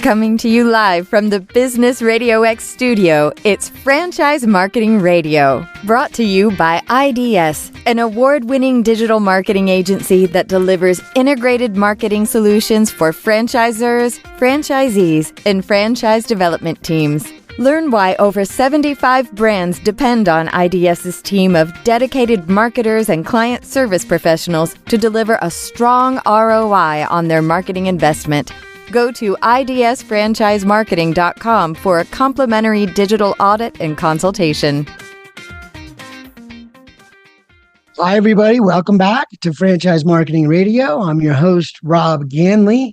Coming to you live from the Business RadioX studio, it's Franchise Marketing Radio, brought to you by IDS, an award-winning digital marketing agency that delivers integrated marketing solutions for franchisors, franchisees, and franchise development teams. Learn why over 75 brands depend on IDS's team of dedicated marketers and client service professionals to deliver a strong ROI on their marketing investment. Go to idsfranchisemarketing.com for a complimentary digital audit and consultation. Hi, everybody. Welcome back to Franchise Marketing Radio. I'm your host, Rob Ganley,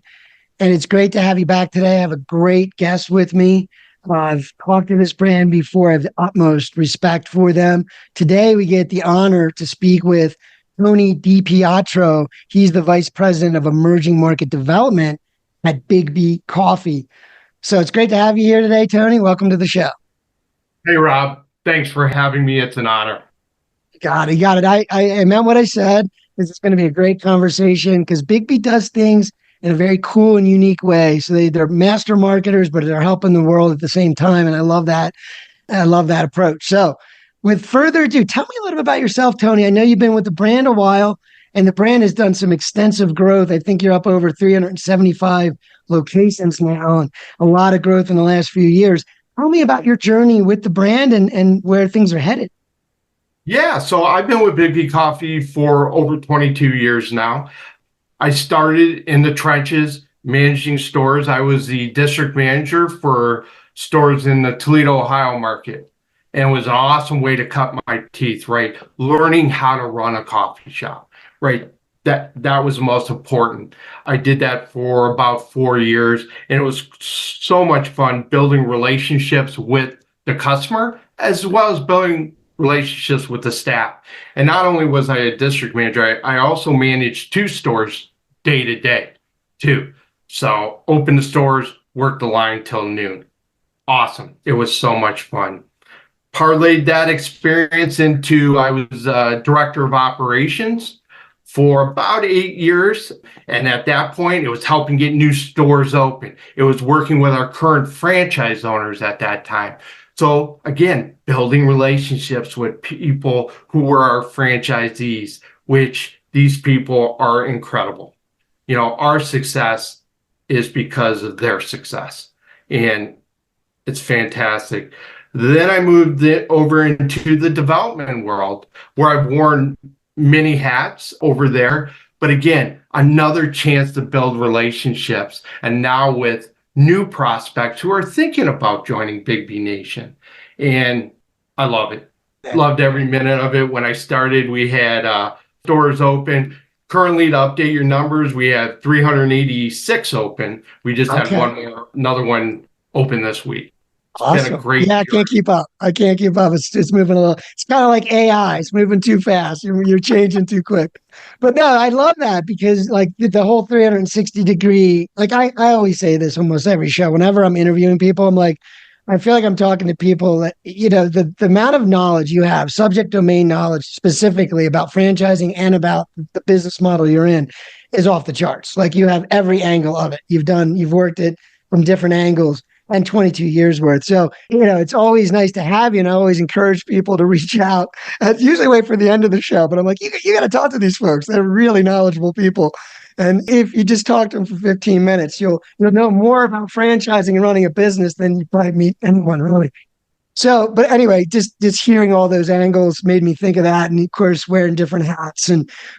and it's great to have you back today. I have a great guest with me. I've talked to this brand before. I have the utmost respect for them. Today, we get the honor to speak with Tony Dipietro. He's the Vice President of Emerging Market Development at BIGGBY Coffee. So it's great to have you here today, Tony. Welcome to the show. Hey, Rob. Thanks for having me. It's an honor. Got it. I meant what I said. This is going to be a great conversation because BIGGBY does things in a very cool and unique way. So they're master marketers, but they're helping the world at the same time. And I love that. I love that approach. So with further ado, tell me a little bit about yourself, Tony. I know you've been with the brand a while. And the brand has done some extensive growth. I think you're up over 375 locations now and a lot of growth in the last few years. Tell me about your journey with the brand and where things are headed. Yeah, so I've been with BIGGBY Coffee for over 22 years now. I started in the trenches managing stores. I was the district manager for stores in the Toledo, Ohio market. And it was an awesome way to cut my teeth, right? Learning how to run a coffee shop. Right. That was the most important. I did that for about 4 years, and it was so much fun building relationships with the customer as well as building relationships with the staff. And not only was I a district manager, I also managed 2 stores day to day too. So open the stores, work the line till noon. Awesome. It was so much fun. Parlayed that experience into, I was director of operations for about 8 years. And at that point, it was helping get new stores open. It was working with our current franchise owners at that time. So again, building relationships with people who were our franchisees, which these people are incredible. You know, our success is because of their success. And it's fantastic. Then I moved it over into the development world where I've worn many hats over there. But again, another chance to build relationships. And now with new prospects who are thinking about joining BIGGBY Nation. And I love it. Loved every minute of it. When I started, we had stores open. Currently, to update your numbers, we have 386 open. We just had another one open this week. Awesome. Been a great I can't keep up. It's moving a little. It's kind of like AI. It's moving too fast. You're changing too quick. But no, I love that because like the whole 360-degree, like I always say this almost every show. Whenever I'm interviewing people, I'm like, I feel like I'm talking to people that, you know, the amount of knowledge you have, subject domain knowledge specifically about franchising and about the business model you're in is off the charts. Like you have every angle of it. You've worked it from different angles. And 22 years worth. So, you know, it's always nice to have you. And I always encourage people to reach out. I usually wait for the end of the show, but I'm like, you got to talk to these folks. They're really knowledgeable people. And if you just talk to them for 15 minutes, you'll know more about franchising and running a business than you probably meet anyone really. So, but anyway, just hearing all those angles made me think of that. And of course, wearing different hats.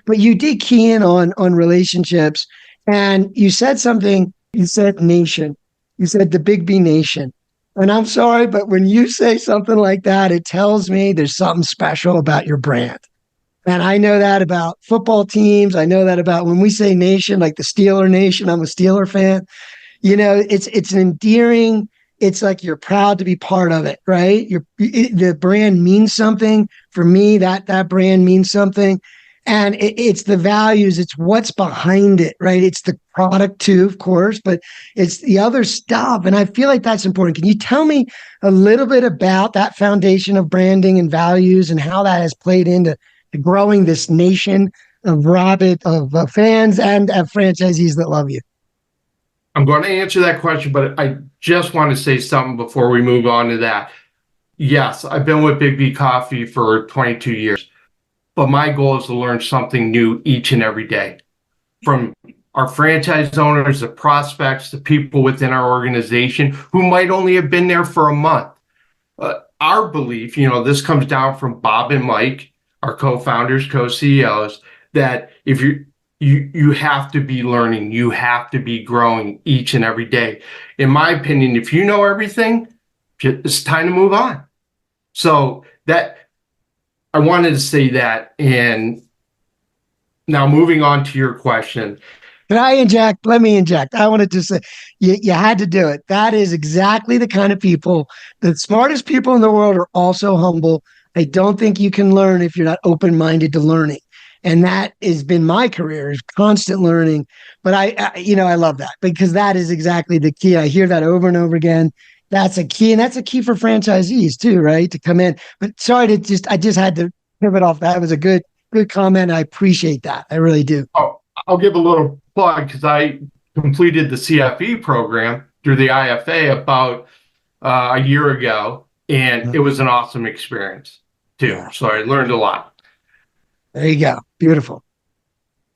But you did key in on relationships. And you said something, you said nation. You said the BIGGBY Nation. And I'm sorry, but when you say something like that, it tells me there's something special about your brand. And I know that about football teams. I know that about when we say nation, like the Steeler Nation, I'm a Steeler fan. You know, it's an endearing, it's like you're proud to be part of it, right? The brand means something. For me, that brand means something. And it's the values, it's what's behind it, right? It's the product too, of course, but it's the other stuff. And I feel like that's important. Can you tell me a little bit about that foundation of branding and values and how that has played into growing this nation rabid of fans and franchisees that love you? I'm going to answer that question, but I just want to say something before we move on to that. Yes, I've been with BIGGBY Coffee for 22 years, but my goal is to learn something new each and every day. From our franchise owners, the prospects, the people within our organization who might only have been there for a month. Our belief, this comes down from Bob and Mike, our co-founders, co-CEOs, that if you have to be learning, you have to be growing each and every day. In my opinion, if you know everything, it's time to move on. So that I wanted to say that. And now moving on to your question. Can I inject? Let me inject. I wanted to say, you had to do it. That is exactly the kind of people. The smartest people in the world are also humble. I don't think you can learn if you're not open-minded to learning. And that has been my career, is constant learning. But I love that, because that is exactly the key. I hear that over and over again. That's a key. And that's a key for franchisees too, right? To come in. But sorry I just had to pivot off that. It was a good comment. I appreciate that. I really do. Oh, I'll give a little plug, because I completed the CFE program through the IFA about a year ago, and it was an awesome experience too. Yeah. So I learned a lot. There you go. Beautiful.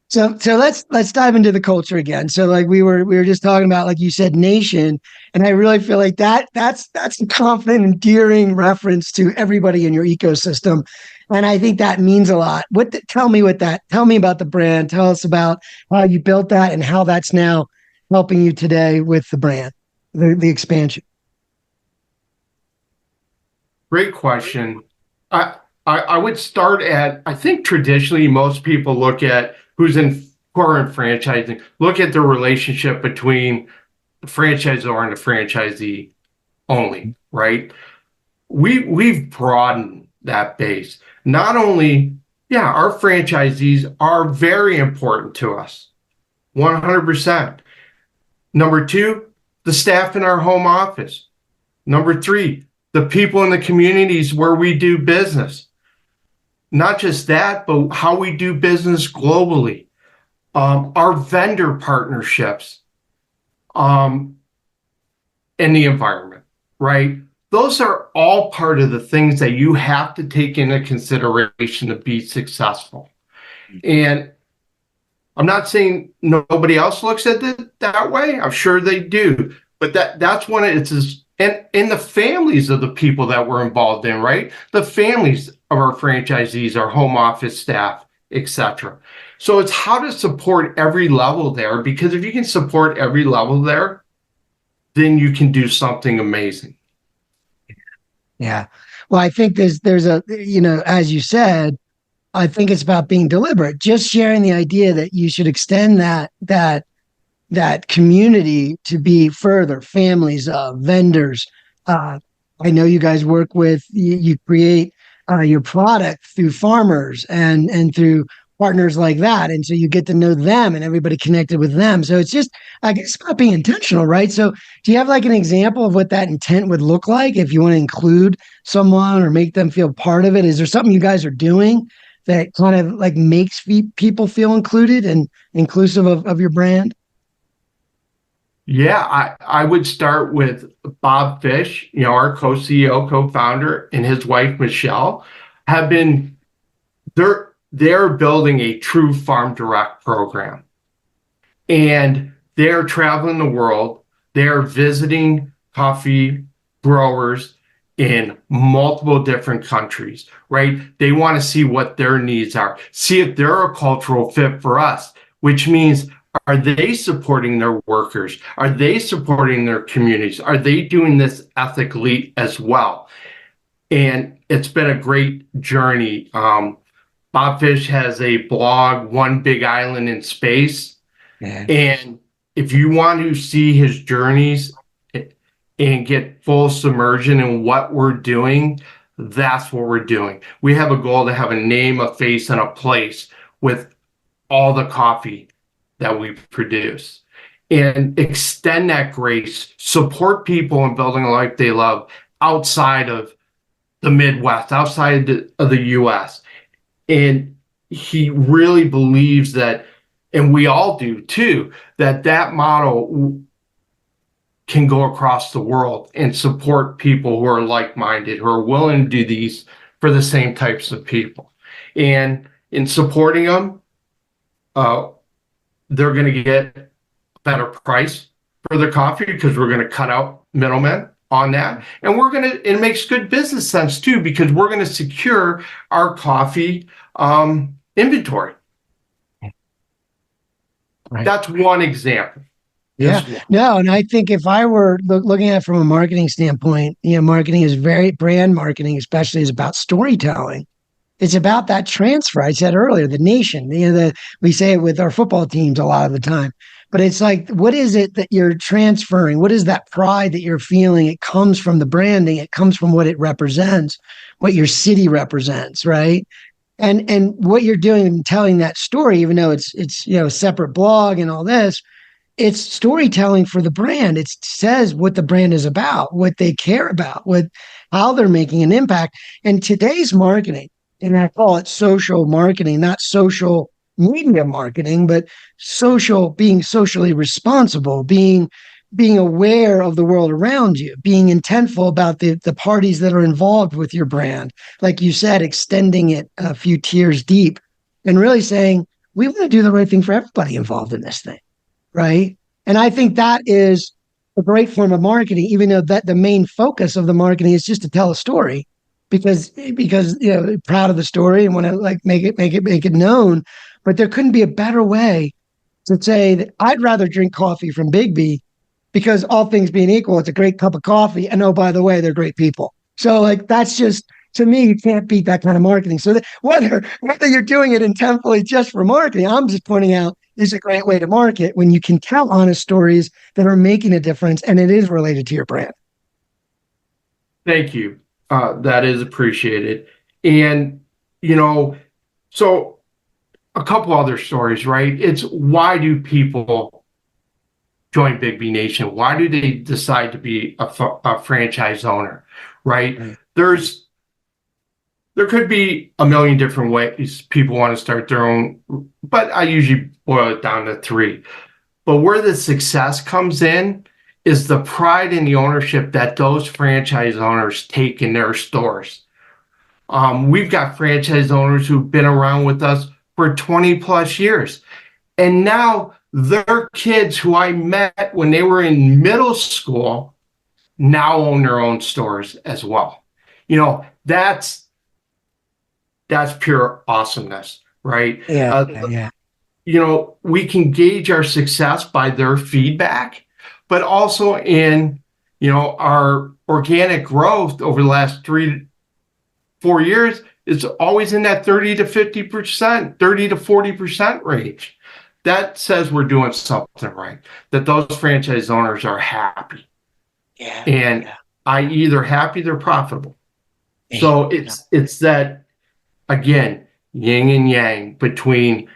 So let's dive into the culture again. So like we were just talking about, like you said, nation, and I really feel like that's a confident, endearing reference to everybody in your ecosystem. And I think that means a lot. Tell me about the brand. Tell us about how you built that and how that's now helping you today with the brand, the expansion. Great question. I would start at, I think traditionally most people look at who's in current franchising, look at the relationship between the franchisor and the franchisee only, right? We've broadened that base. Not only, our franchisees are very important to us, 100%. Number two, the staff in our home office. Number three, the people in the communities where we do business. Not just that, but how we do business globally. Our vendor partnerships, and the environment, right? Those are all part of the things that you have to take into consideration to be successful. And I'm not saying nobody else looks at it that way. I'm sure they do. But that's when and the families of the people that we're involved in, right? The families of our franchisees, our home office staff, etc. So it's how to support every level there, because if you can support every level there, then you can do something amazing. Yeah. Well, I think there's a, as you said, I think it's about being deliberate, just sharing the idea that you should extend that community to be further, families, vendors. I know you guys work with, you create your product through farmers and through partners like that. And so you get to know them and everybody connected with them. So it's just, I guess, about being intentional, right? So do you have like an example of what that intent would look like if you want to include someone or make them feel part of it? Is there something you guys are doing that kind of like makes people feel included and inclusive of your brand? Yeah, I would start with Bob Fish, our co-CEO, co-founder, and his wife, Michelle, they're building a true farm direct program. And they're traveling the world. They're visiting coffee growers in multiple different countries, right? They want to see what their needs are, see if they're a cultural fit for us, which means, are they supporting their workers? Are they supporting their communities? Are they doing this ethically as well? And it's been a great journey. Bob Fish has a blog, One Big Island in Space. Yeah. And if you want to see his journeys and get full submersion in what we're doing, that's what we're doing. We have a goal to have a name, a face, and a place with all the coffee that we produce, and extend that grace, support people in building a life they love outside of the Midwest, outside of the US. And he really believes that, and we all do too, that model can go across the world and support people who are like-minded, who are willing to do these for the same types of people. And in supporting them, they're going to get a better price for their coffee because we're going to cut out middlemen on that. And it makes good business sense too, because we're going to secure our coffee inventory. Right. That's one example. Yeah, no, and I think if I were looking at it from a marketing standpoint, marketing is brand marketing, especially, is about storytelling. It's about that transfer. I said earlier, the nation, we say it with our football teams a lot of the time, but it's like, what is it that you're transferring? What is that pride that you're feeling? It comes from the branding. It comes from what it represents, what your city represents, right? And what you're doing and telling that story, even though it's a separate blog and all this, it's storytelling for the brand. It says what the brand is about, what they care about, how they're making an impact. And today's marketing, and I call it social marketing, not social media marketing, but being socially responsible, being aware of the world around you, being intentful about the parties that are involved with your brand. Like you said, extending it a few tiers deep and really saying, we want to do the right thing for everybody involved in this thing. Right. And I think that is a great form of marketing, even though that the main focus of the marketing is just to tell a story because proud of the story and want to make it known. But there couldn't be a better way to say that I'd rather drink coffee from BIGGBY because, all things being equal, it's a great cup of coffee. And oh, by the way, they're great people. So that's just, to me, you can't beat that kind of marketing. So whether you're doing it intentfully just for marketing, I'm just pointing out, is a great way to market when you can tell honest stories that are making a difference and it is related to your brand. Thank you. That is appreciated. And, so a couple other stories, right? It's, why do people join BIGGBY Nation? Why do they decide to be a franchise owner, right? There could be a million different ways people want to start their own, but I usually boil it down to three. But where the success comes in is the pride and the ownership that those franchise owners take in their stores. We've got franchise owners who've been around with us for 20 plus years. And now their kids who I met when they were in middle school now own their own stores as well. That's pure awesomeness, right? Yeah. We can gauge our success by their feedback, but also in, our organic growth over the last 3-4 years is always in that 30 to 50%, 30 to 40% range. That says we're doing something right, that those franchise owners are happy. Yeah. And i.e. they're happy, they're profitable. So it's that, again, yin and yang between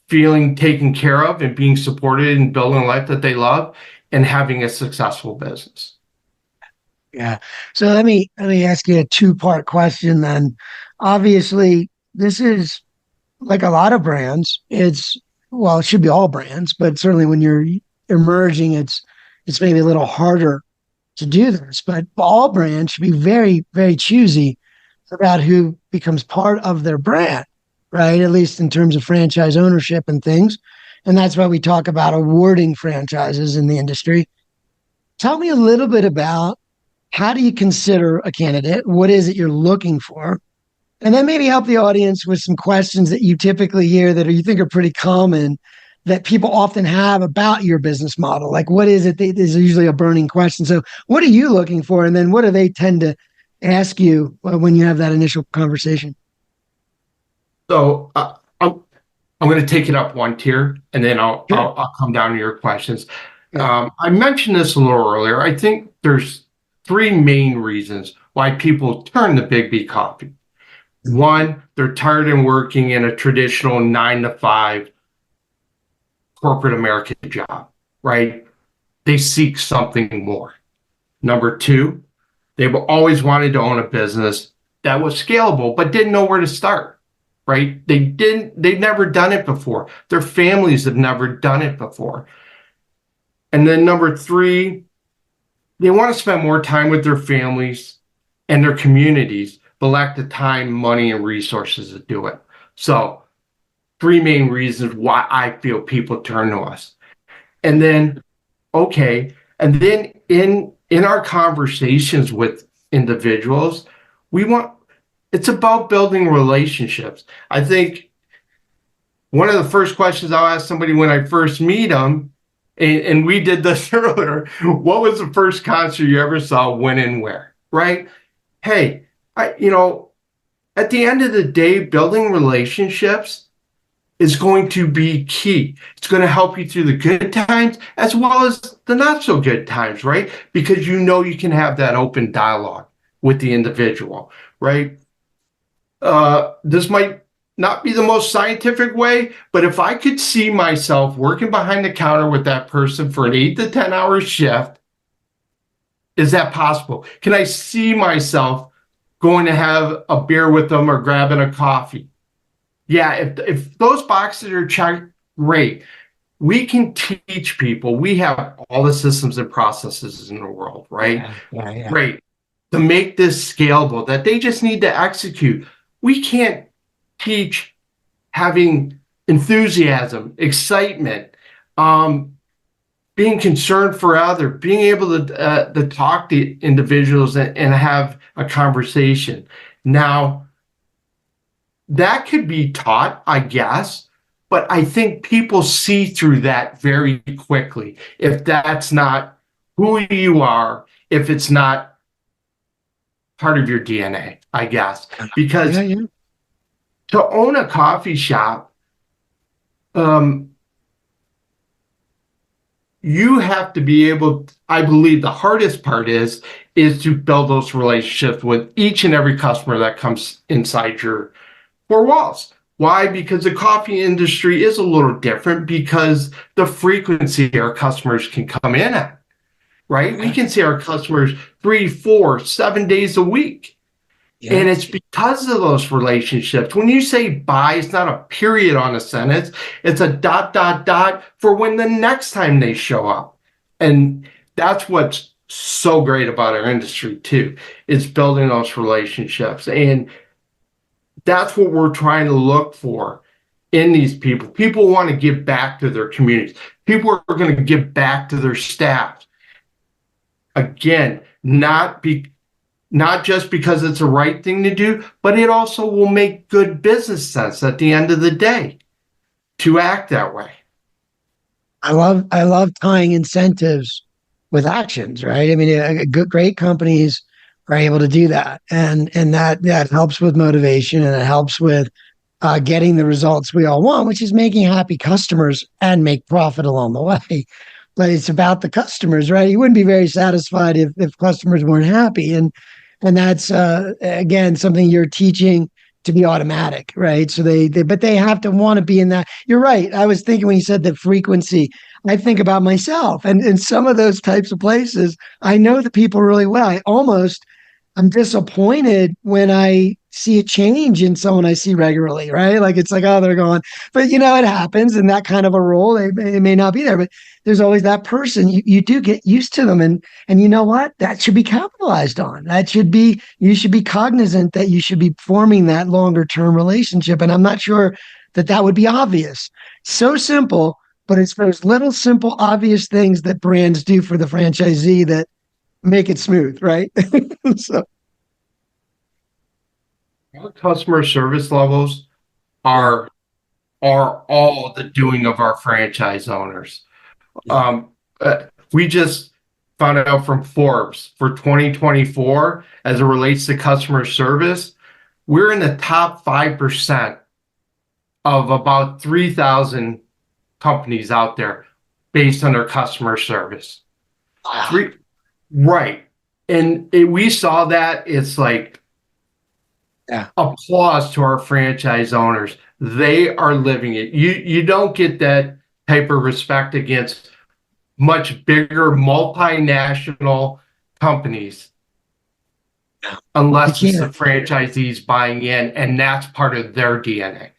feeling taken care of and being supported and building a life that they love and having a successful business. Yeah. So let me ask you a two-part question then. Obviously, this is like a lot of brands. It should be all brands, but certainly when you're emerging, it's maybe a little harder to do this. But all brands should be very, very choosy about who becomes part of their brand, right? At least in terms of franchise ownership and things. And that's why we talk about awarding franchises in the industry. Tell me a little bit about, how do you consider a candidate? What is it you're looking for? And then maybe help the audience with some questions that you typically hear that you think are pretty common that people often have about your business model. Like, what is it? There's usually a burning question. So what are you looking for? And then what do they tend to ask you when you have that initial conversation? So I'm going to take it up one tier, and then I'll come down to your questions. I mentioned this a little earlier. I think there's three main reasons why people turn to BIGGBY Coffee. One, they're tired of working in a traditional 9-to-5 corporate American job, right? They seek something more. Number two, they've always wanted to own a business that was scalable, but didn't know where to start. right? They've never done it before. Their families have never done it before. And then number three, they want to spend more time with their families and their communities, but lack the time, money, and resources to do it. So three main reasons why I feel people turn to us. And then, okay, and then in our conversations with individuals, it's about building relationships. I think one of the first questions I'll ask somebody when I first meet them, and we did this earlier, what was the first concert you ever saw, when and where, right? Hey, at the end of the day, building relationships is going to be key. It's going to help you through the good times as well as the not so good times, right? Because you can have that open dialogue with the individual, right? This might not be the most scientific way, but if I could see myself working behind the counter with that person for an 8 to 10 hour shift, is that possible? Can I see myself going to have a beer with them or grabbing a coffee? Yeah, if those boxes are checked, great. We can teach people. We have all the systems and processes in the world, right? Yeah. Great. To make this scalable, that they just need to execute. We can't teach having enthusiasm, excitement, being concerned for others, being able to talk to individuals and have a conversation. Now, that could be taught, I guess, but I think people see through that very quickly. If that's not who you are, if it's not part of your DNA, I guess, because to own a coffee shop, you have to be able, I believe the hardest part is to build those relationships with each and every customer that comes inside your four walls. Why? Because the coffee industry is a little different because the frequency our customers can come in at, right? We can see our customers 3, 4, 7 days a week. Yeah. And it's because of those relationships. When you say bye, it's not a period on a sentence. It's a ... for when the next time they show up. And that's what's so great about our industry too. It's building those relationships. And that's what we're trying to look for in these people. People want to give back to their communities. People are going to give back to their staff. Again, not just because it's the right thing to do, but it also will make good business sense at the end of the day to act that way. I love tying incentives with actions, right? I mean, great companies are able to do that, and that helps with motivation, and it helps with getting the results we all want, which is making happy customers and make profit along the way. But it's about the customers, right? You wouldn't be very satisfied if customers weren't happy, and that's again something you're teaching to be automatic, right? So they have to want to be in that. You're right. I was thinking when you said the frequency, I think about myself, and in some of those types of places, I know the people really well. I'm disappointed when I see a change in someone I see regularly, right? Like it's like, oh, they're gone. But it happens in that kind of a role. They may not be there, but there's always that person. You do get used to them. And you know what? That should be capitalized on. You should be cognizant that you should be forming that longer term relationship. And I'm not sure that would be obvious. So simple, but it's those little simple, obvious things that brands do for the franchisee that make it smooth, right? So our customer service levels are all the doing of our franchise owners. We just found out from Forbes for 2024, as it relates to customer service, we're in the top 5% of about 3,000 companies out there based on their customer service. Wow. Right. And we saw that. It's like applause to our franchise owners. They are living it. You don't get that type of respect against much bigger multinational companies unless You it's the can't. franchisees buying in, and that's part of their DNA.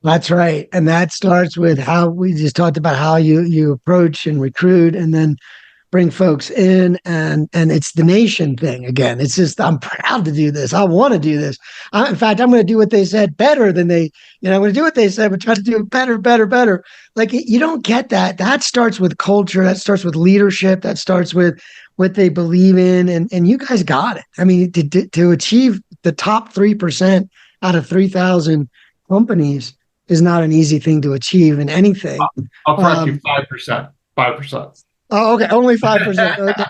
That's right. And that starts with how we just talked about how you approach and recruit and then bring folks in, and it's the nation thing again. It's just, I'm proud to do this. I want to do this. In fact, I'm going to do what they said better than they, I'm going to do what they said, but try to do it better, better, better. Like, you don't get that. That starts with culture. That starts with leadership. That starts with what they believe in. And you guys got it. I mean, to achieve the top 3% out of 3,000 companies is not an easy thing to achieve in anything. I'll correct you, 5%. 5%. Oh, okay. Only 5%. Okay.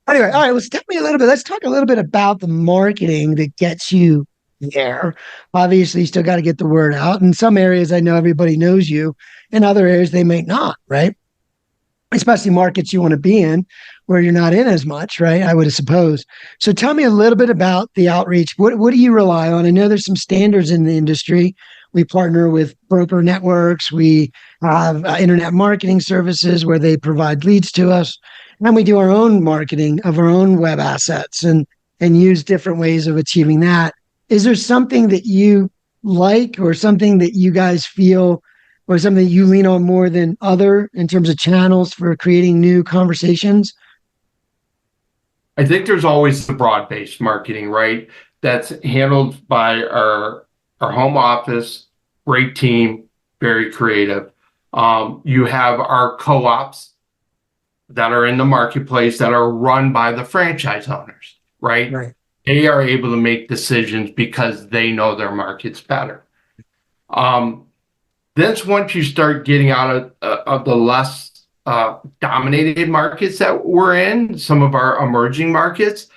Anyway, all right. Let's tell me a little bit. Let's talk a little bit about the marketing that gets you there. Obviously, you still got to get the word out. In some areas, I know everybody knows you. In other areas, they may not, right? Especially markets you want to be in where you're not in as much, right? I would suppose. So tell me a little bit about the outreach. What do you rely on? I know there's some standards in the industry. We partner with broker networks. We have internet marketing services where they provide leads to us. And we do our own marketing of our own web assets and use different ways of achieving that. Is there something that you like or something that you guys feel or something that you lean on more than other in terms of channels for creating new conversations? I think there's always the broad-based marketing, right? That's handled by our home office, great team, very creative. You have our co-ops that are in the marketplace that are run by the franchise owners, right? Right. They are able to make decisions because they know their markets better. Then once you start getting out of the less dominated markets that we're in, some of our emerging markets,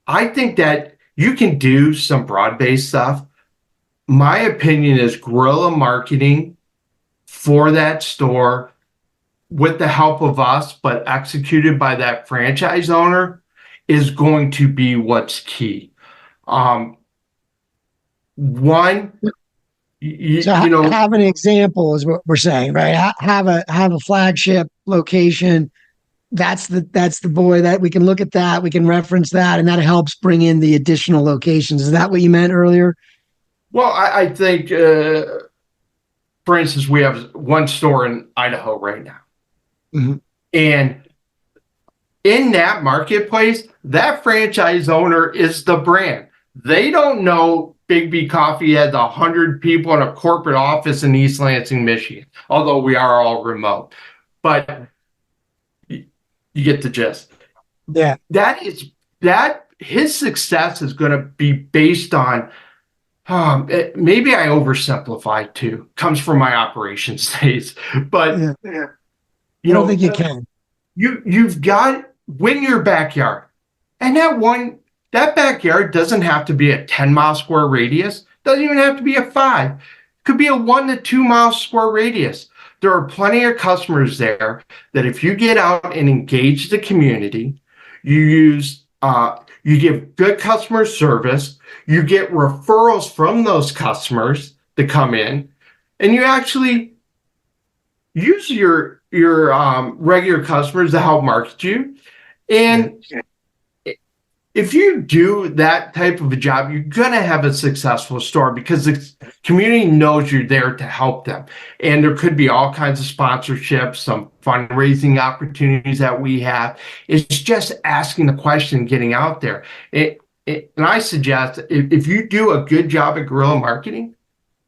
I think that you can do some broad-based stuff. My opinion is guerrilla marketing for that store with the help of us, but executed by that franchise owner, is going to be what's key. One, have an example is what we're saying, right? Have a flagship location. That's the boy that we can look at that. We can reference that, and that helps bring in the additional locations. Is that what you meant earlier? Well, I think, for instance, we have one store in Idaho right now. Mm-hmm. And in that marketplace, that franchise owner is the brand. They don't know BIGGBY Coffee has 100 people in a corporate office in East Lansing, Michigan, although we are all remote. But you get the gist. Yeah. His success is going to be based on, maybe I oversimplify too, comes from my operations days, but yeah. I don't think you can. You've got win your backyard, and that backyard doesn't have to be a 10-mile square radius. Doesn't even have to be a 5. It could be a 1 to 2 mile square radius. There are plenty of customers there that if you get out and engage the community, you give good customer service, you get referrals from those customers that come in, and you actually use your regular customers to help market you. And if you do that type of a job, you're going to have a successful store because the community knows you're there to help them. And there could be all kinds of sponsorships, some fundraising opportunities that we have. It's just asking the question, getting out there. And I suggest if you do a good job at guerrilla marketing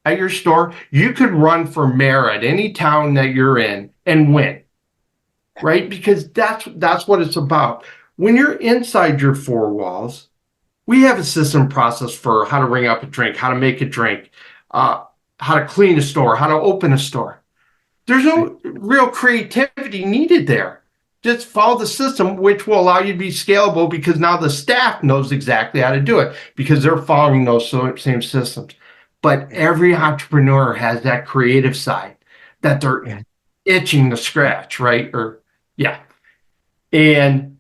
at your store, you could run for mayor at any town that you're in and win, right? Because that's what it's about. When you're inside your 4 walls, we have a system process for how to ring up a drink, how to make a drink, how to clean a store, how to open a store. There's no real creativity needed there. Just follow the system, which will allow you to be scalable because now the staff knows exactly how to do it because they're following those same systems. But every entrepreneur has that creative side that they're itching to scratch, right? And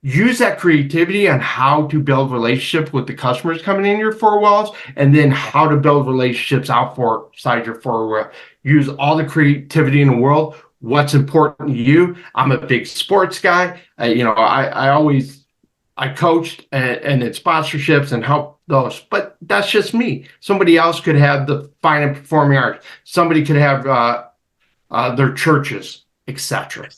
use that creativity on how to build relationships with the customers coming in your 4 walls, and then how to build relationships outside your 4 walls. Use all the creativity in the world. What's important to you? I'm a big sports guy. I always I coached and did sponsorships and helped those, but that's just me. Somebody else could have the fine and performing arts. Somebody could have their churches, etc.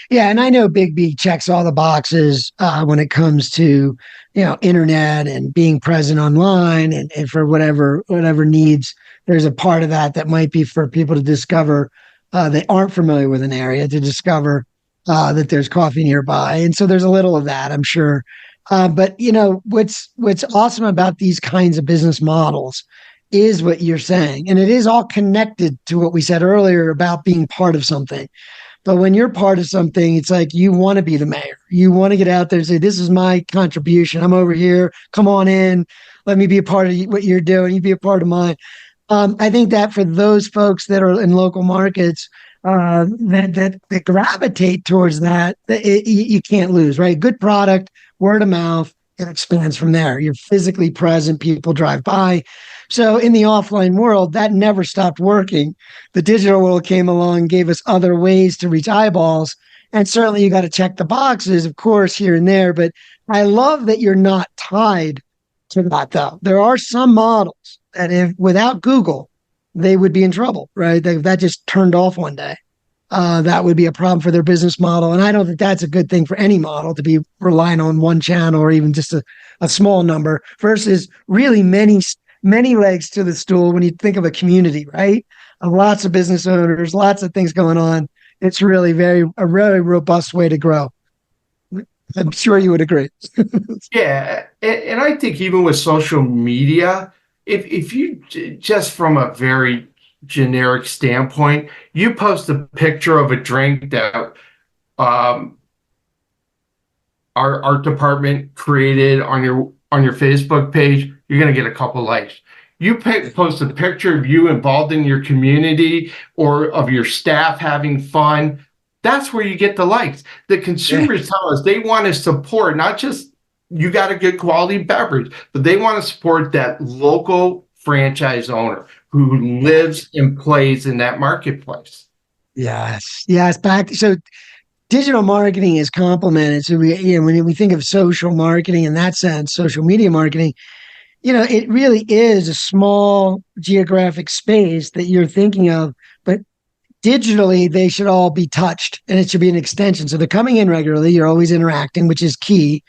Yeah, and I know Big B checks all the boxes when it comes to, internet and being present online, and for whatever needs. There's a part of that might be for people to discover they aren't familiar with an area, to discover that there's coffee nearby, and so there's a little of that, I'm sure. But what's awesome about these kinds of business models is what you're saying, and it is all connected to what we said earlier about being part of something. But when you're part of something, it's like you want to be the mayor. You want to get out there and say, this is my contribution. I'm over here. Come on in. Let me be a part of what you're doing. You be a part of mine. I think that for those folks that are in local markets that gravitate towards that, you can't lose, right? Good product, word of mouth, it expands from there. You're physically present. People drive by. So in the offline world, that never stopped working. The digital world came along, gave us other ways to reach eyeballs. And certainly you got to check the boxes, of course, here and there. But I love that you're not tied to that, though. There are some models that if without Google, they would be in trouble, right? That just turned off one day. That would be a problem for their business model. And I don't think that's a good thing for any model, to be relying on one channel or even just a small number versus really many legs to the stool when you think of a community, right? Lots of business owners, lots of things going on. It's really a very robust way to grow. I'm sure you would agree. Yeah. And I think even with social media, if you just from a very generic standpoint, you post a picture of a drink that our art department created on your Facebook page, you're going to get a couple likes. You post a picture of you involved in your community or of your staff having fun. That's where you get the likes. The consumers tell us they want to support, not just you got a good quality beverage, but they want to support that local franchise owner who lives and plays in that marketplace. Yes. So digital marketing is complemented. So when we think of social marketing in that sense, social media marketing, it really is a small geographic space that you're thinking of, but digitally they should all be touched and it should be an extension. So they're coming in regularly. You're always interacting, which is key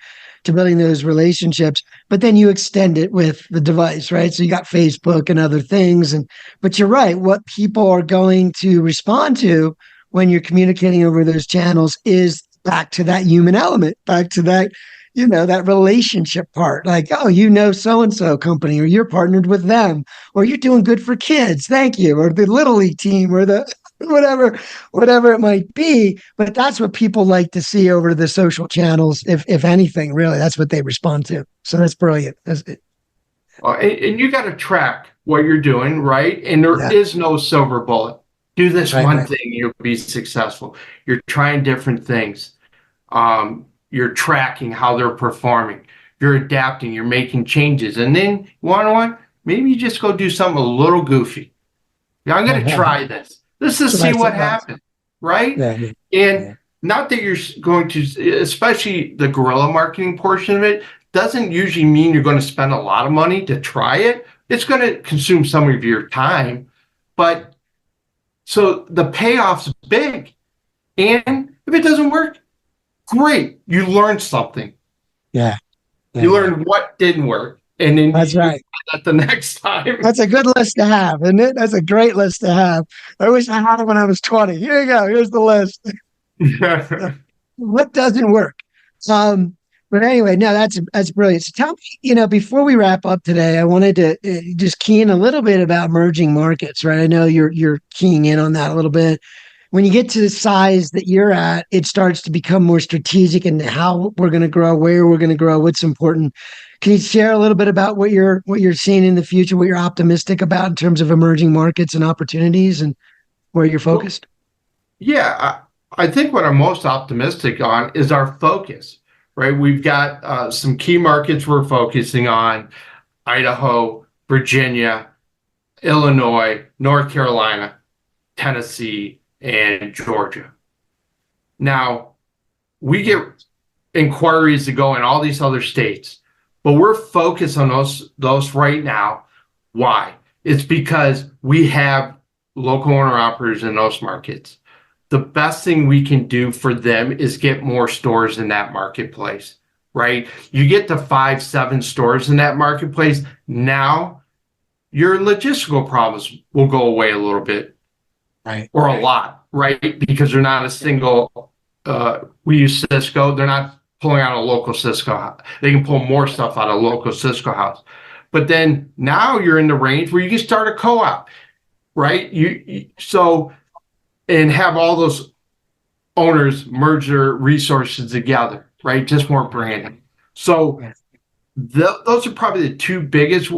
to building those relationships, but then you extend it with the device, right? So you got Facebook and other things. But you're right. What people are going to respond to when you're communicating over those channels is back to that human element, back to that, that relationship part. Like, oh, so-and-so company, or you're partnered with them, or you're doing good for kids. Thank you. Or the Little League team, or the whatever it might be. But that's what people like to see over the social channels. If anything, really, that's what they respond to. So that's brilliant. That's it. And you got to track what you're doing, right? And there is no silver bullet. Do this one thing, you'll be successful. You're trying different things. You're tracking how they're performing. You're adapting. You're making changes. And then, you want to what? Maybe you just go do something a little goofy. Yeah, I'm going to try this. Let's just see what happens, right? And not that you're going to, especially the guerrilla marketing portion of it, doesn't usually mean you're going to spend a lot of money to try it. It's going to consume some of your time. But so the payoff's big. And if it doesn't work, great. You learned something. Yeah. You learned what didn't work. And then that's right. That the next time. That's a good list to have, isn't it? That's a great list to have. I wish I had it when I was 20. Here you go. Here's the list. What doesn't work? But anyway, no, that's brilliant. So tell me, before we wrap up today, I wanted to just key in a little bit about emerging markets, right? I know you're keying in on that a little bit. When you get to the size that you're at, it starts to become more strategic in how we're going to grow, where we're going to grow, what's important. Can you share a little bit about what you're seeing in the future, what you're optimistic about in terms of emerging markets and opportunities and where you're focused? Well, I think what I'm most optimistic on is our focus, right? We've got some key markets we're focusing on: Idaho, Virginia, Illinois, North Carolina, Tennessee, and Georgia. Now, we get inquiries to go in all these other states, but we're focused on those right now. Why? It's because we have local owner operators in those markets. The best thing we can do for them is get more stores in that marketplace, right? You get to 5, 7 stores in that marketplace. Now your logistical problems will go away a little bit, Right. or a lot, right? Because they're not a single, we use Cisco. They're not pulling out a local Cisco house. They can pull more stuff out of local Cisco house. But then now you're in the range where you can start a co-op, right? So, and have all those owners merge their resources together, right? Just more branding. So those are probably the 2 biggest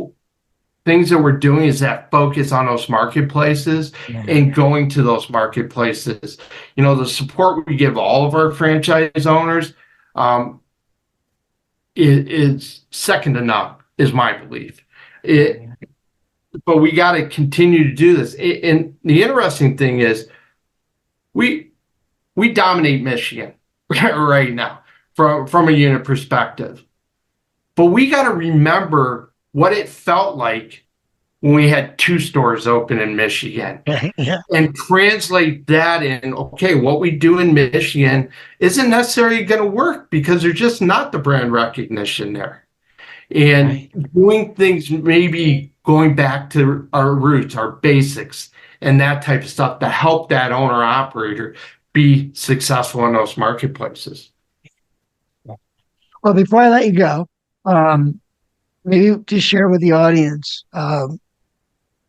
things that we're doing, is that focus on those marketplaces and going to those marketplaces. The support we give all of our franchise owners is second to none, is my belief. But we got to continue to do this. And the interesting thing is we dominate Michigan right now from a unit perspective. But we got to remember what it felt like when we had 2 stores open in Michigan and translate that in, okay, what we do in Michigan isn't necessarily going to work because there's just not the brand recognition there. And doing things, maybe going back to our roots, our basics, and that type of stuff to help that owner operator be successful in those marketplaces. Well, before I let you go, maybe just share with the audience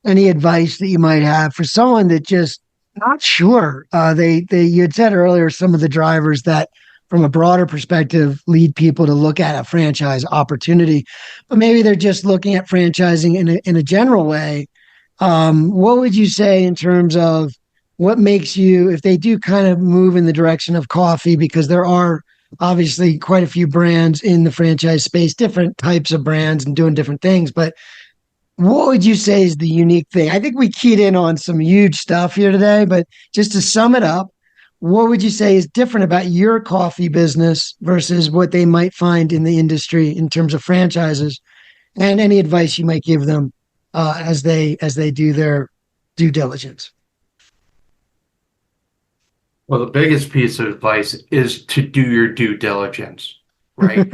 any advice that you might have for someone that just not sure. You had said earlier some of the drivers that, from a broader perspective, lead people to look at a franchise opportunity, but maybe they're just looking at franchising in a general way. What would you say in terms of what makes you, if they do kind of move in the direction of coffee, because there are obviously quite a few brands in the franchise space, different types of brands and doing different things, but what would you say is the unique thing? I think we keyed in on some huge stuff here today, but just to sum it up, what would you say is different about your coffee business versus what they might find in the industry in terms of franchises, and any advice you might give them as they do their due diligence? Well, the biggest piece of advice is to do your due diligence, right?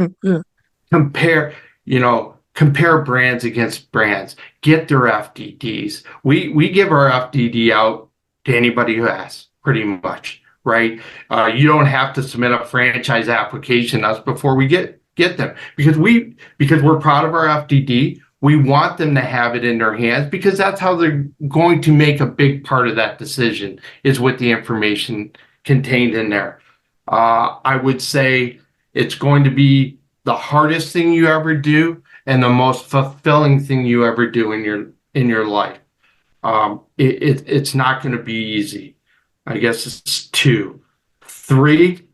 Compare brands against brands. Get their FDDs. We give our FDD out to anybody who asks, pretty much, right? You don't have to submit a franchise application to us before we get them, because we're proud of our FDD. We want them to have it in their hands, because that's how they're going to make a big part of that decision, is with the information contained in there. I would say it's going to be the hardest thing you ever do and the most fulfilling thing you ever do in your life. It's not going to be easy. I guess it's 2. 3,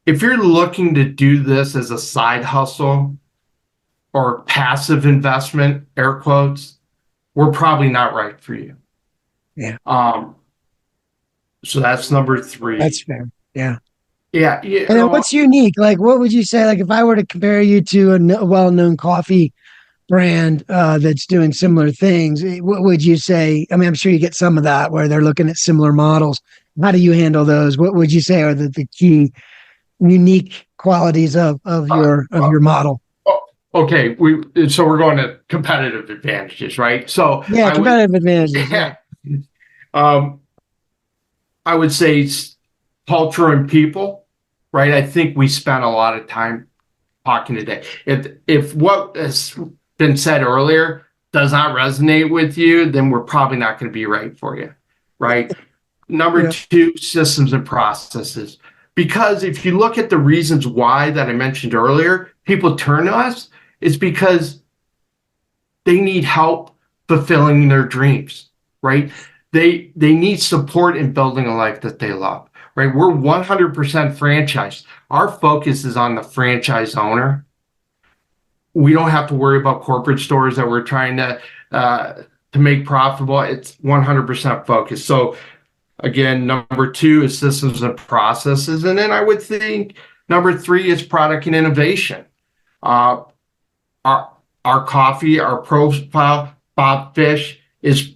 if you're looking to do this as a side hustle or passive investment, air quotes, we're probably not right for you. Yeah. So that's number 3. That's fair. Yeah. Yeah. And then what's unique? Like, what would you say? Like, if I were to compare you to a well-known coffee brand that's doing similar things, what would you say? I mean, I'm sure you get some of that where they're looking at similar models. How do you handle those? What would you say are the key unique qualities of your model? Okay, so we're going to competitive advantages, right? So yeah, competitive advantages. Yeah. I would say culture and people, right? I think we spent a lot of time talking today. If what has been said earlier does not resonate with you, then we're probably not going to be right for you, right? Number 2, systems and processes. Because if you look at the reasons why that I mentioned earlier, people turn to us, it's because they need help fulfilling their dreams, right? They need support in building a life that they love, right? We're 100% franchised. Our focus is on the franchise owner. We don't have to worry about corporate stores that we're trying to make profitable. It's 100% focused. So again, number 2 is systems and processes. And then I would think Number three is product and innovation. Our coffee, our profile, Bob Fish is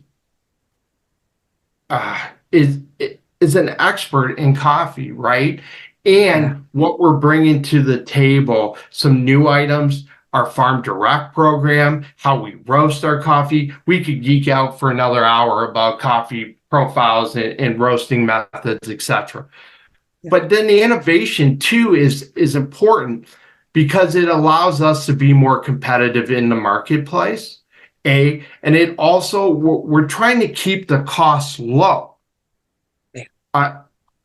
an expert in coffee, right? And what we're bringing to the table, some new items, our Farm Direct program, how we roast our coffee. We could geek out for another hour about coffee profiles and roasting methods, etc. Yeah. But then the innovation too is important because it allows us to be more competitive in the marketplace. And it also, we're trying to keep the costs low. Yeah.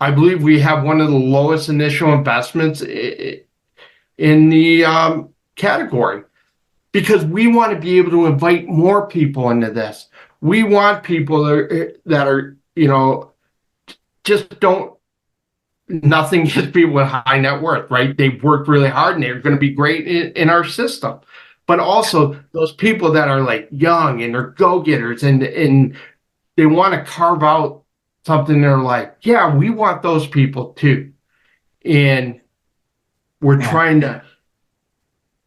I believe we have one of the lowest initial investments in the category because we want to be able to invite more people into this. We want people that are, just don't, nothing gets people with high net worth, right? They've worked really hard and they're going to be great in our system. But also those people that are like young and they're go-getters and they want to carve out something, they're like, yeah, we want those people too. And we're trying to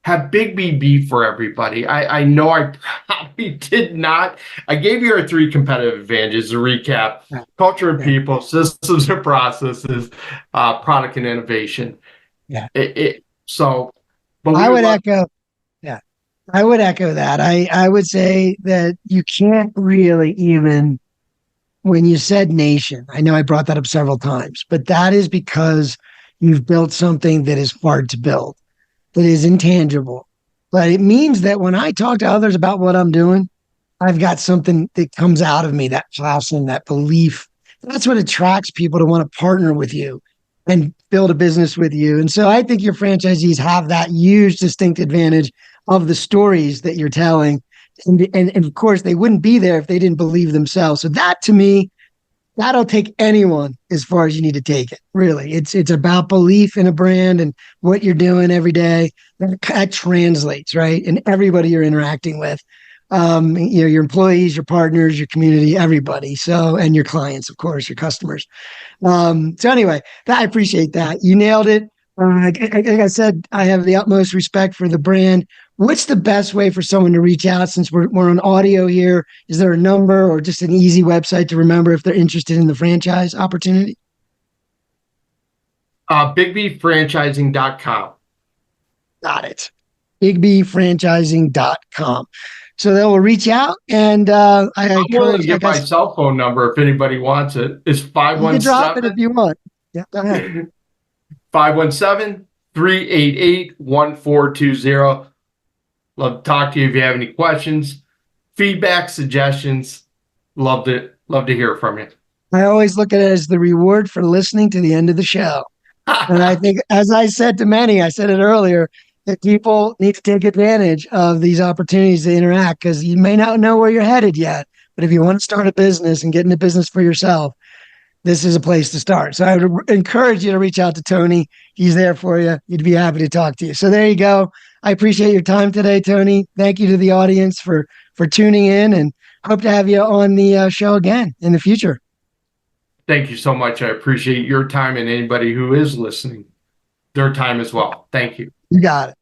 have BIGGBY be for everybody. I know I probably did not. I gave you our three competitive advantages to recap: culture and people, systems and processes, product and innovation. Yeah. But I would echo. Yeah, I would echo that. I would say that you can't really even, when you said nation, I know I brought that up several times, but that is because you've built something that is hard to build, that is intangible. But it means that when I talk to others about what I'm doing, I've got something that comes out of me, that passion, that belief. That's what attracts people to want to partner with you and build a business with you. And so I think your franchisees have that huge distinct advantage of the stories that you're telling. And of course, they wouldn't be there if they didn't believe themselves. So that, to me, that'll take anyone as far as you need to take it. Really, it's about belief in a brand and what you're doing every day. That translates, right? And everybody you're interacting with, your employees, your partners, your community, everybody. So, and your clients, of course, your customers. So anyway, I appreciate that. You nailed it. Like I said, I have the utmost respect for the brand. What's the best way for someone to reach out since we're on audio here? Is there a number or just an easy website to remember if they're interested in the franchise opportunity? BIGGBYFranchising.com. Got it. BIGGBYFranchising.com. So they will reach out, and I encourage you to get my cell phone number if anybody wants it. It's 517. You can drop it if you want. Yeah, go ahead. 517-388-1420. Love to talk to you if you have any questions, feedback, suggestions. Love to hear from you. I always look at it as the reward for listening to the end of the show. And I think, as I said to many, I said it earlier, that people need to take advantage of these opportunities to interact because you may not know where you're headed yet. But if you want to start a business and get into business for yourself, this is a place to start. So I would encourage you to reach out to Tony. He's there for you. He'd be happy to talk to you. So there you go. I appreciate your time today, Tony. Thank you to the audience for tuning in, and hope to have you on the show again in the future. Thank you so much. I appreciate your time and anybody who is listening, their time as well. Thank you. You got it.